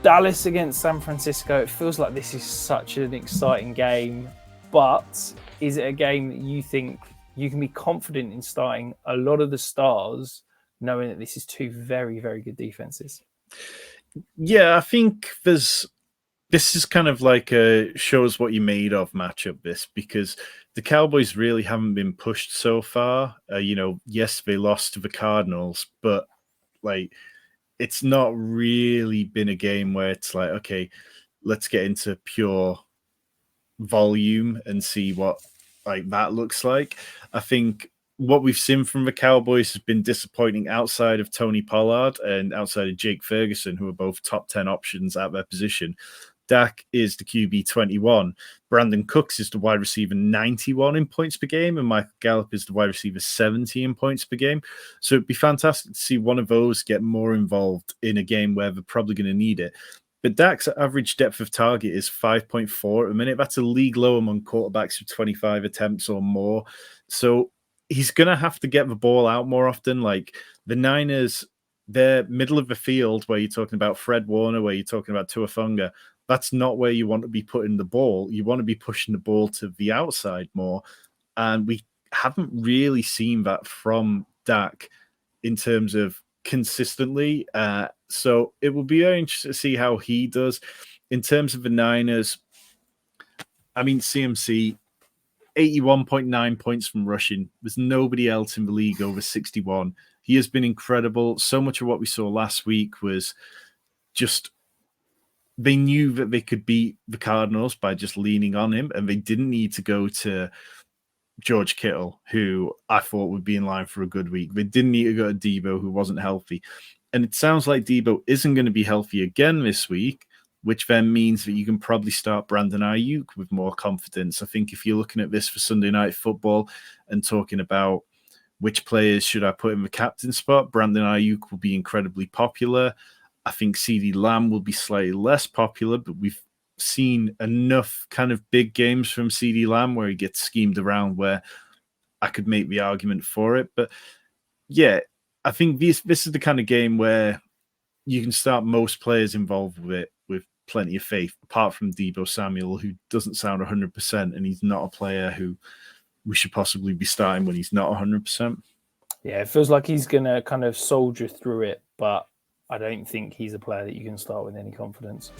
Dallas against San Francisco. It feels like this is such an exciting game, but is it a game that you think you can be confident in starting a lot of the stars, knowing that this is two very, very good defenses? Yeah, I think this is kind of like a shows what you're made of matchup, this, because the Cowboys really haven't been pushed so far. Yes, they lost to the Cardinals, but like it's not really been a game where it's like, okay, let's get into pure volume and see what like that looks like. I think what we've seen from the Cowboys has been disappointing outside of Tony Pollard and outside of Jake Ferguson, who are both top 10 options at their position. Dak is the QB 21. Brandon Cooks is the wide receiver 91 in points per game, and Michael Gallup is the wide receiver 70 in points per game. So it'd be fantastic to see one of those get more involved in a game where they're probably going to need it. But Dak's average depth of target is 5.4 at a minute. That's a league low among quarterbacks with 25 attempts or more. So he's going to have to get the ball out more often. Like the Niners, they're middle of the field where you're talking about Fred Warner, where you're talking about Tuafunga. That's not where you want to be putting the ball. You want to be pushing the ball to the outside more. And we haven't really seen that from Dak in terms of consistently. So it will be very interesting to see how he does. In terms of the Niners, I mean, CMC, 81.9 points from rushing. There's nobody else in the league over 61. He has been incredible. So much of what we saw last week was just they knew that they could beat the Cardinals by just leaning on him, and they didn't need to go to George Kittle, who I thought would be in line for a good week. They didn't need to go to Debo, who wasn't healthy. And it sounds like Debo isn't going to be healthy again this week, which then means that you can probably start Brandon Ayuk with more confidence. I think if you're looking at this for Sunday Night Football and talking about which players should I put in the captain spot, Brandon Ayuk will be incredibly popular. I think CeeDee Lamb will be slightly less popular, but we've seen enough kind of big games from CeeDee Lamb where he gets schemed around where I could make the argument for it. But yeah, I think this is the kind of game where you can start most players involved with it with plenty of faith, apart from Deebo Samuel, who doesn't sound 100%, and he's not a player who we should possibly be starting when he's not 100%. Yeah, it feels like he's going to kind of soldier through it, but I don't think he's a player that you can start with any confidence.